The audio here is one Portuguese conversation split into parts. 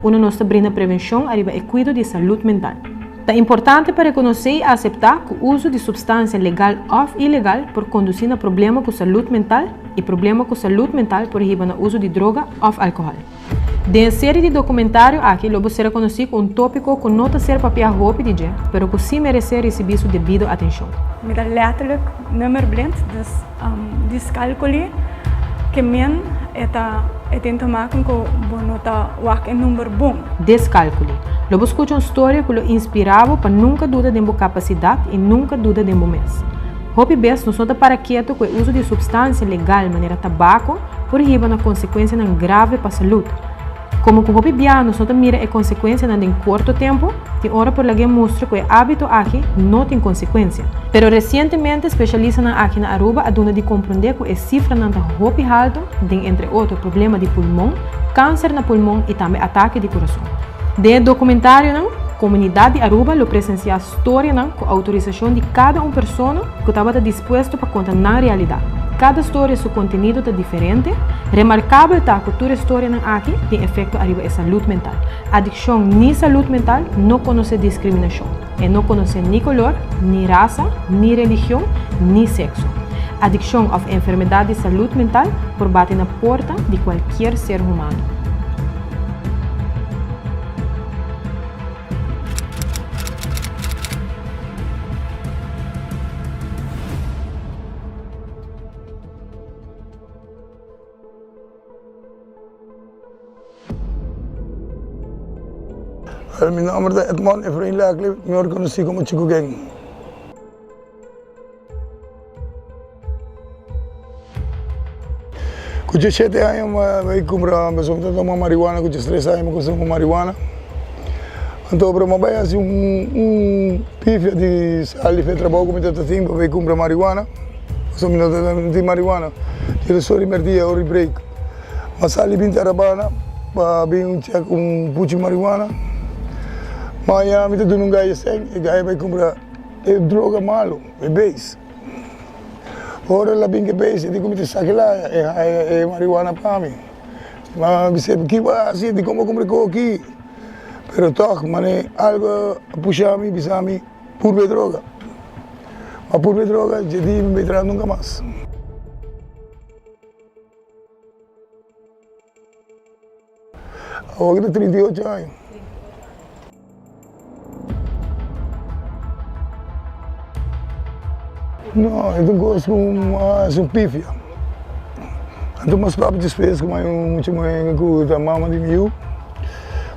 Uno nos brinda prevenção arriba e cuido de saúde mental. É importante para reconhecer e aceitar que o uso de substância legal ou ilegal pode conduzir a problema com saúde mental e problema com saúde mental por arriba no uso de droga ou álcool. De série de documentário aqui, logo será conhecido como tópico que não está ser papel roupa de dia, mas que sim merece receber sua devida atenção. Met een letterlijk nummer blind, dus descalcule que men tem te maken com bonota wak en nummer bom. Descalcule. Logo escuta uma história que lo inspirava para nunca dudar de sua capacidade e nunca dudar de seu mês. Hope best não só para quieto com o uso de substância legal, maneira tabaco, por arriba na consequência não grave para a saúde. Como que hope bia não só mira a consequência em curto tempo, tem hora por alguém mostra que o hábito aqui não tem consequência. Pero recentemente especialistas aqui na Aruba aduna de compreender que a cifra não está hope alto, tem entre outros problema de pulmão, câncer na pulmão e também ataque de coração. De documentário, a comunidade de Aruba lo presencia a história com a autorização de cada pessoa que estava disposto para contar na realidade. Cada história, seu conteúdo é diferente. Remarcável está que toda história aqui tem efeito arriba a saúde mental. Adicção nem saúde mental não conhece discriminação. E não conhece nem color, nem raça, nem religião, nem sexo. Adicção ou enfermidade de saúde mental por bater na porta de qualquer ser humano. Meu nome é Edmond Efraim Lackley, melhor conhecido como Chico Gang. Com 17 anos, eu comecei a tomar marihuana, com 13 anos, eu consumo marihuana. Então, para eu fazer pifia de sal e trabalho com muito tempo, eu comprar marihuana. Eu não tenho marihuana, eu só remertia o break. Mas sal e trabalho, para vir puxo de marihuana. Mas eu estou dando gás sem, e gás vai comprar droga malo, é base. Ora lá bem que base, eu comecei a sacar lá, é marihuana para mim. Mas eu que vai assim, de como comprar aqui. Pero toch, mas algo puxa a mim, bisa a mim, pura droga. Mas pura droga, eu não me trago nunca mais. Eu tenho 38 anos. Não, eu não gosto de pifia. Então, meus próprios despesas, como eu muito mais a mama de mil,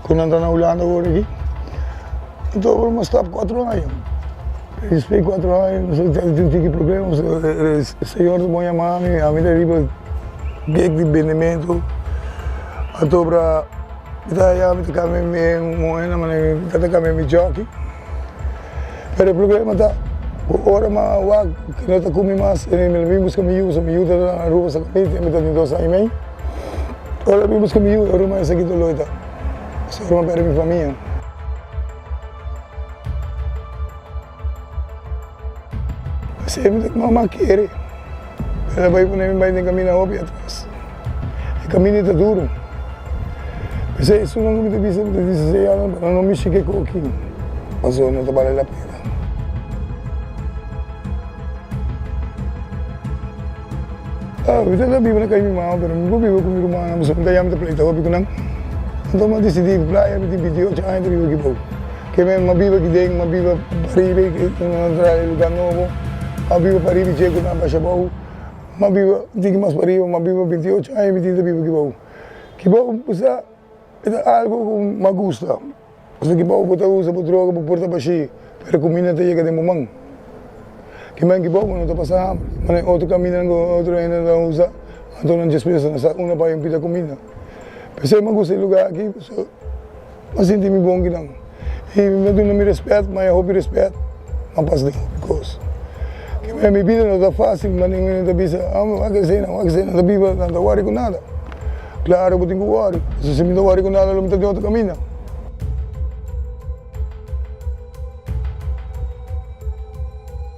quando eu estou na Holanda agora aqui. Então, eu estou 4 anos. Eu esperei 4 anos, não tenho problemas. O senhor do bom mami, a minha riba, gig de vendimento. Então, para eu estar moeda, mas eu estou me jockey. Mas o problema está. Ora mas que não está comendo mais, me busca me usa na rua sa kami, me está dentro sa imei. Ora me busca me usa, ora mais aqui do loita. Só uma para minha família. Se me dá uma querer, ela vai no caminho óbvio atrás. O caminho está duro. Mas isso não me diz não me cheguei com aqui, mas não está valendo a pena. Eu já vivo na casa minha mas não vivo com minha irmã, mas não tenho muita pleita, eu vivo não. Então eu decidi praia, eu tive 28 anos, eu vivo aqui. Que eu vivo aqui dentro, eu vivo Paribe, em lugar novo, eu vivo Paribe, chego na Baixa Baú, eu vivo, digo mais Paribe, eu vivo 28 anos, eu vivo aqui. Que bom, é algo que me gusta. Porque que bom, eu uso para droga, para porta baixinha, para comida te chega de momento. Que bem que bom, não está passando, mas outro caminho, outro ainda não usa, então não despesa, uma para pedir comida. Pensei, eu gosto de lugar aqui, mas senti-me bom que não. E não me respeito, mas eu me respeito, mas passa de coisa. Que minha vida não está fácil, mas ninguém está pensando, vai crescer, não está viva, não está worry com nada. Claro, eu tenho que worry, se me está worry com nada, eu me estou de outro caminho.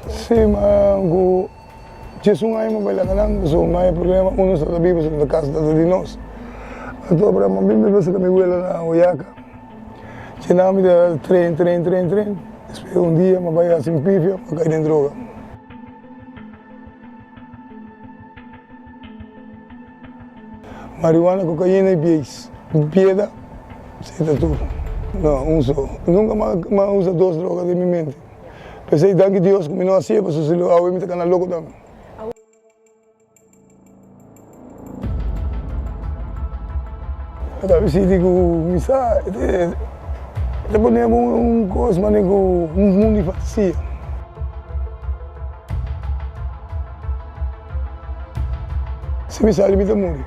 Sim, mas Jesus ay mo bala ka lang, so may problema, uno sa tabi, sa casa de nós. Então, para mim, me pensa que me huela na Oiaca. Tinha me de trem. Espera dia, mas vai assim, pifia, mas cair em droga. Marihuana, cocaína e bies. Pieda, senta tudo. Não, só. Nunca mais usa 2 drogas de minha mente. Pensei, danke Deus, como não assim, mas se eu me tocar na louco também. Tapi sih digo, misa, depois nem coisa, mas nem mundo de fantasia. Se me sai limita muito.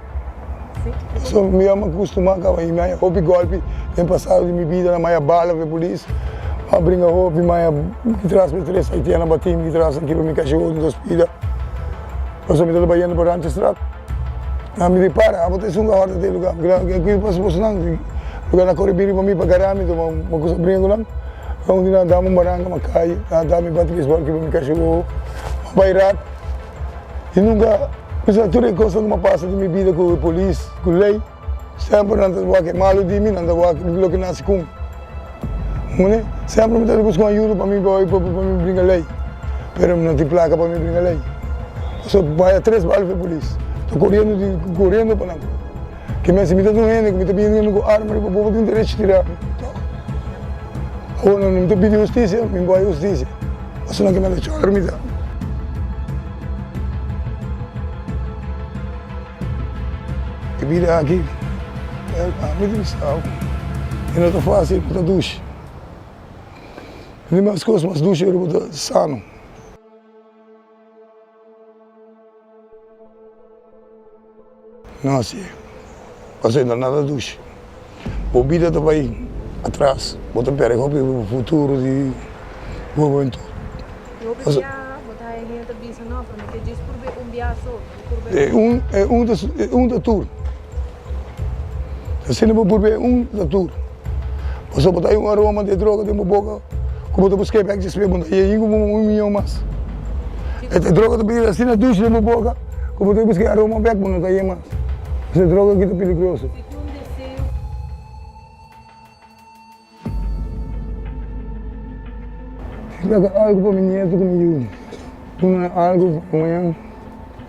Só me ama acostumar com a minha hobby golpe, tem passado de minha vida na minha bala para polícia. A brinca hobby, minha que traz para 3 haitianos batim, que traz aqui para me cachorro no hospital. Eu só me trabalhando para a estrada. A me para, a botar isso na hora de lugar. Aqui passo por não, lugar na Coribiri para mim para garami, então uma coisa brinco não. Então dia dá um baranga, uma cai, dá me bate baseball que para me cachorro, bairat. E nunca, mas tudo é coisa que me passa de minha vida com a polícia, com a lei. Sempre anda a que malo de mim, anda a que que nasce com. Né? Sempre me dá buscar ajuda para mim brincar a lei. Pero não tem placa para mim brincar a lei. Só vai a 3 balas para a polícia. Estou correndo para lá. Que me está doendo, que me está pedindo com arma, que o povo tem direito de tirar. Ou não me está pedindo justiça, me vai justiça. Mas não que me deixou a ermita. A vida aqui, a vida está. E não está fácil, não está duche. As coisas, mas duche eu estou sano. Não assim, fazendo nada duche. A vida está aí atrás, bota pera, o futuro de juventude. Eu vou botar a gente bisa não, porque diz por um dia só. É um da tour. Assim não vou por da tour. Você botar aí aroma de droga de uma boca, como tu busquei para que se pergunta, e aí como 1 milhão mais. Essa droga tu pede assim na ducha de uma boca, como tu busquei aroma back, mas não está aí mais. Essa droga aqui é perigosa. Algo para mim é como eu. Algo para amanhã,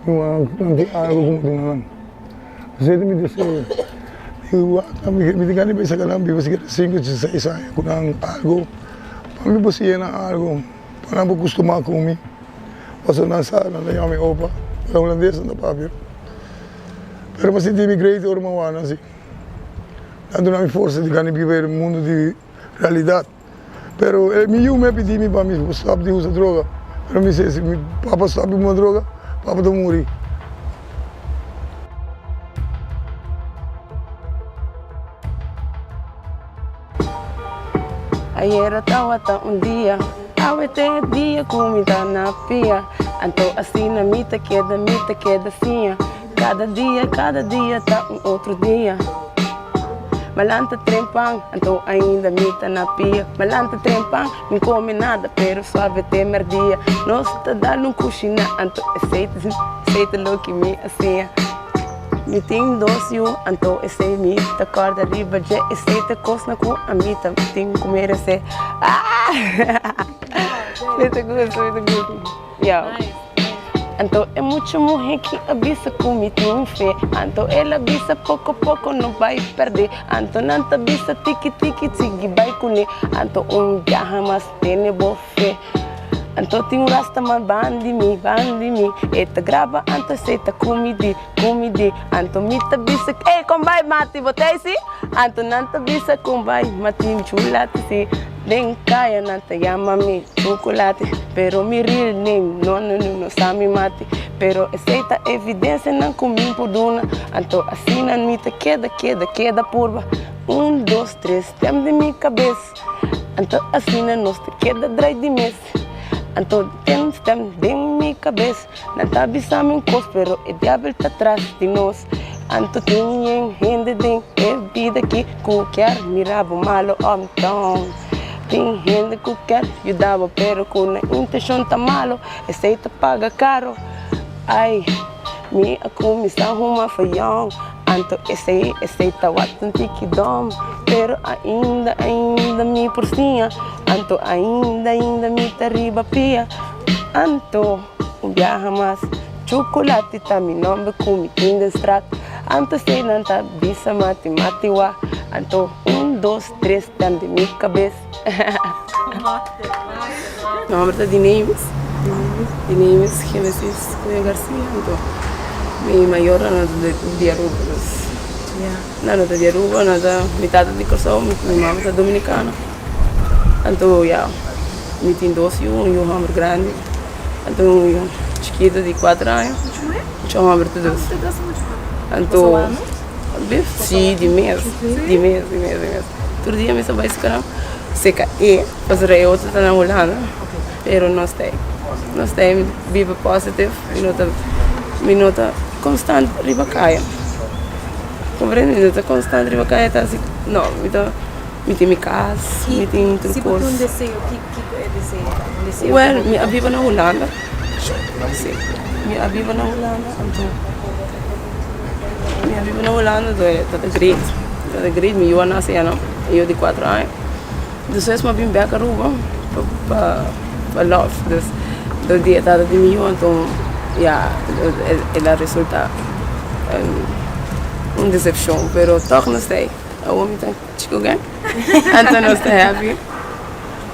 não tem algo como tu não. Você me disse, eu me diga nem pensa que não, você quer 5, 6 anos, com algo, para mim você é algo, para não acostumar comigo. Você não sabe, não tem homem opa, é holandês não papel. Pero você tem imigrante ou uma wana assim. Dando na minha força de ganhar viver um mundo de realidade. Pero eu me pedi para mim stop de usar droga. Pero me disse, papa stop de uma droga, papa vai morrer. Ayer atawa dia, awete dia comida na pia. Anto assim na mita queda assim. Cada dia tá outro dia. Malanta trempang, anto ainda mita na pia. Malanta trempang, não come nada, pero suave te merdia. Nós tá dando coxina, anto aceita lo que me assim. Me tem doce, anto esse me tá corda riba, já aceita cosna com a mita, tem comer esse. Ah! Muito gostoso. Yeah. Então é muita mulher que avisa como tem fé. Então ela avisa pouco a pouco não vai perder. Então não te avisa tiki vai com ele. Então dia mas tem boa fé. Então tem rasta mas bandi mi. Eta grava então aceita comida. Então me te avisa que como vai mate botei se. Então não te avisa como vai mate chulate se. Nem kaya na te llama mi chocolate, pero mi real name no sabe mate, pero aceita evidência não comi por duna, então assim na mita queda purva, 1, 2, 3, tem de minha cabeça, então assim na nós te queda dry de mês, então tem de minha cabeça, não tá bisame um cos, pero o diabo tá atrás de nós. Anto tinha gente de vida que qualquer mirava malo então. Tem gente que quer ajudar, pero com a intenção tá malo, aceita paga caro. Ai, minha comissão uma feião. Anto esse tawat um tikidom, pero ainda me porcinha. Anto ainda me tariba pia. Anto viaja mais, chocolate tá mi nome com tinda strat. Anto sei nanta bisa matiwa. Anto 1, 2, 3 tá de minha cabeça. Não, mas tá de names, Genesis Garcia. Anto mi maior na de Aruba. Nada de Aruba, nada metade de Kosovo, minha mãe é dominicana. Então, me tem 12 e um homem grande. Então, chiquito de 4 anos. Eu amo tudo isso. Então, sim, de mês. Todo dia me sabe isso, cara. Seca e fazer eu estou na Holanda, pero não está. Não está, vive positivo, minuta constante riba caia. Compreende? Minuta constante riba caia, tá assim, não, me tem casa, me tem outro Se coisa. você um desejo, o que é desejo? Well, me vive na Holanda. Sim, me vive na Holanda, então. Me vive na Holanda, tá de great, me eu nasci, não, eu de 4 anos. Depois me vim para Aruba, para love, do dia tá de mim, então, ela resulta uma decepção, pero toch não sei. O homem está chico gan, então não está happy,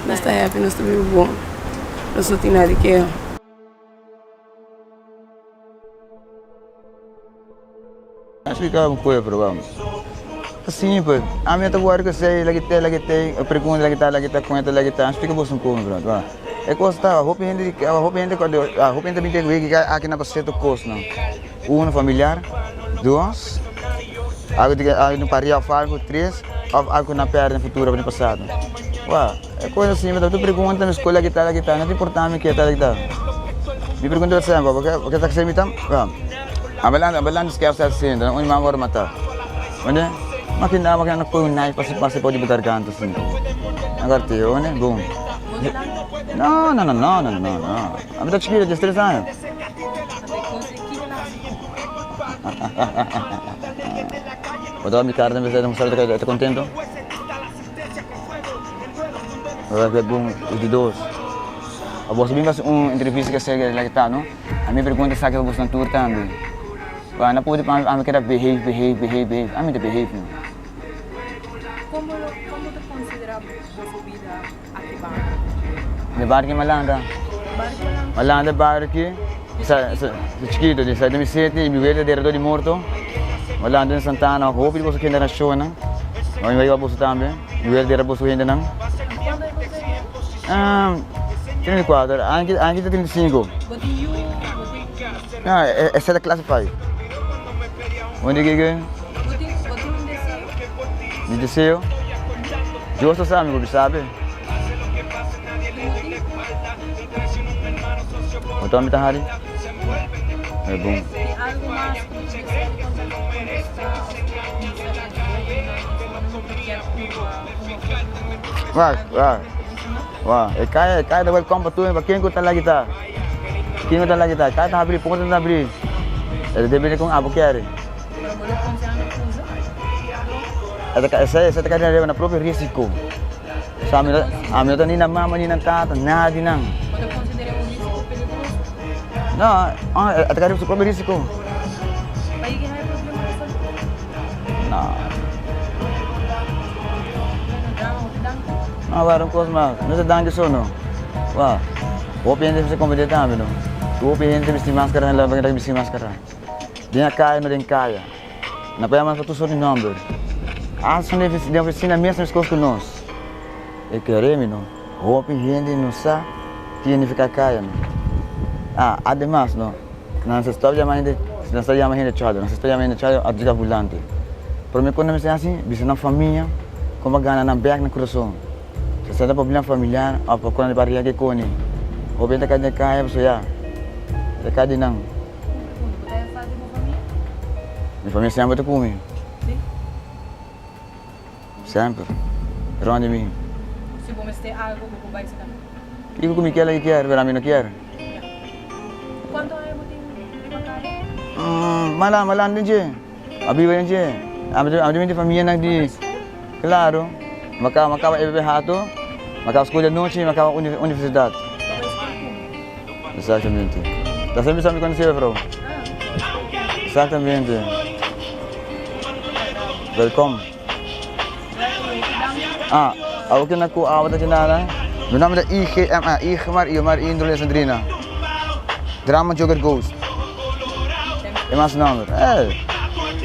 não está bom, não só tem nada que Acho que é uma coisa, problema. Assim, pô, a minha tabuada que eu sei, lagi tem, a pergunta lagi tá, conta lagi tá, acho que eu vou ser como, pronto, vá. É coisa tá, a roupa ainda bem que aqui na passeio do custo, não. Um familiar, 2, algo no paria algo 3, algo na perna futura para o passado. Ué, é coisa assim, mas tu pergunta, me escolha lagi tá, não é importante que tá lagi tá. Me pergunta sempre, porque tá que você me tam, vá. Abalan sekarang saya sini, dan orang mampu mata. Mana? Makin nak pun naik pasti podi bentar kan tu sini. Agar tiyo, ne, boom. No. Abi tak cikir je stres aja. Betul, mi carne bisa dong sabe que está contento. Agora boom, os de dois. A você bem faz entrevista que segue lá que tá, não? A minha pergunta é que você não tour também. Não pode para a minha querer behave. A minha behave. Como tu considera sua vida aqui baixo? De bar que malanda bar que sa chiquito de sa de sete mi vede de de morto. Malanda em Santana, hope que você quer na show, não? Não vai você também. Mi vede de você ainda não? Tem 4, anche 35. Ah, essa é da classe 5. Onde que é? De desejo? Justo sabe, você sabe? O Tommy tá ali? É bom. Wah, kaya dah welcome betul. Bagian kau tak lagi tak. Kaya tak habis, pokok tak habis. Dia beli kau apa kaya? Saya tak ada mana próprio risiko. Sama, ambil tu ni nama mama ni nanti nada di nang. Não, até cara o próprio risco. Não. Não, agora coisa mais. Não se dá de sono. Wah, o piente se competir também, não. O piente mesti máscara, lá vai mesti máscara. Dia kaya, não tem kaya. Na praia mais tu só de número. São de oficina mesmo as coisas que nós. É queremos, não. O piente não sabe que ele fica kaya, não. Además, no, não se está chamando a diga volante. Por mim, quando eu me assim, bisa na família, como ganha na back na coração. Se você tem problema familiar, ou quando ele barriga que cone, ou bem da kaya, você já, da kaya não. Minha família sempre está comigo. Sempre. Ronde mim. Se você ter algo, você vai se dar. E como que ela quer, para mim não quer. Quanto é o tempo? Malam je. Mabiba yun siya. Amdi família nang di, claro, makaka hato, makaka-escola noche, makaka-universidade. Exatamente. Está sempre me conhecer, bro. Exatamente. Welkom. Ako nakuha na sinala. Doon namin na IGMA, IGMAR, Indolesandrina. Drama Joker Ghost. É mais número.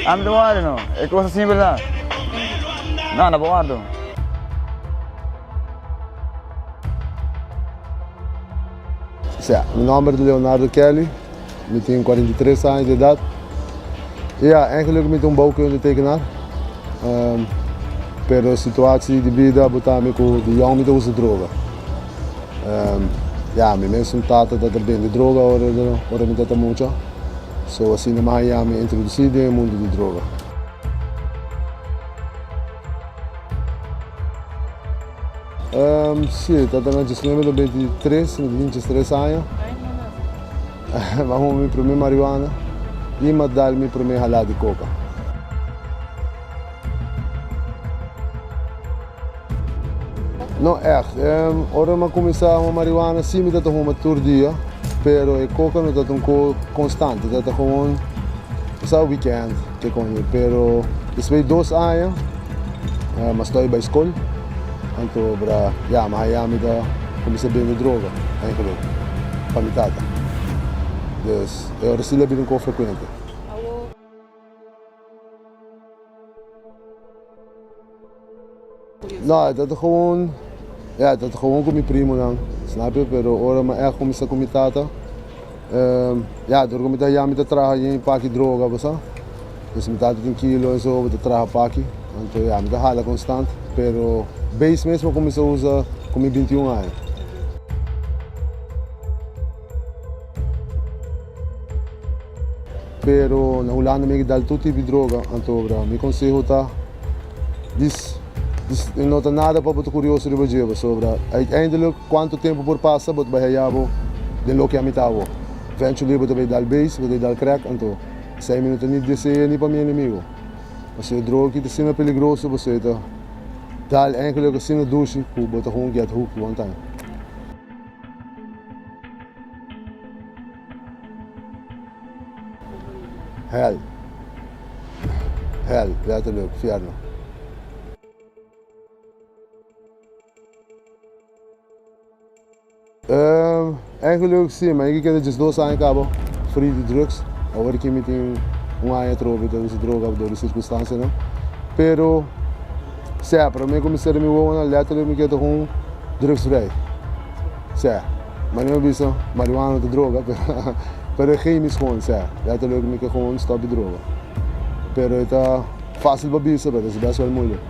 I'm the one, no. É coisa simples lá. Não, não guardo. Meu nome é Leonardo Kelly, eu tenho 43 anos de idade. E eigenlijk met een bouw kunnen tekenen. Pero situatie de vida botar me com de jong met onze droga. Mijn mensen taten dat er de droga horen met dat muito. So assim na Maia me introduzi no mundo de droga. Sim, tá dando de 23 anos. Vamos me primeiro marihuana e me dar me primeiro halal de coca. Não echt. Ora me começar a marihuana sim me dá uma todo dia, pero a coca não dá constante, dá gewoon só weekend que conhe. Pero depois 2 anos, mas estou na escola. Então, Miami da começa a vender droga, eigenlijk, para minha tata. Dus, eu recebo bem com frequente. Não, dat gewoon com meu primo não, sabe? Pero ora me começa com minha tata. Door com minha Miami da traga em paque droga, você? Dus minha tata tem quilo e so, da traga paque. Então, me dá hala constante, pero base mesmo começou a usar com 21 anos. Pero na Holanda me dá todo tipo de droga, então me conselho tá não tem nada para botar curioso de você sobre uiteindelijk quanto tempo por passa bot vai hayabo de lo que a mitavo. Eventually bot vai dar base, bot vai dar crack, então 6 minutos nem de nem para meu inimigo. Als je droog is, is het peligroso, dus je daar eigenlijk als je een douche, je moet gewoon get hoek, one time. Hel, letterlijk, verder. Eigenlijk zie je, maar ik ken het dus door zijn kabel, free de drugs, dan word ik met een ano trobe door de droga, door de circunstâncias, não? Pero, para mim começar a me voar, letterlijk me quero com drugsvrij. Maar não bisa marihuana de droga, pero chemisch gewoon, letterlijk me quero gewoon stop de droga. Pero está fácil para bisa, mas é bem moeilijk.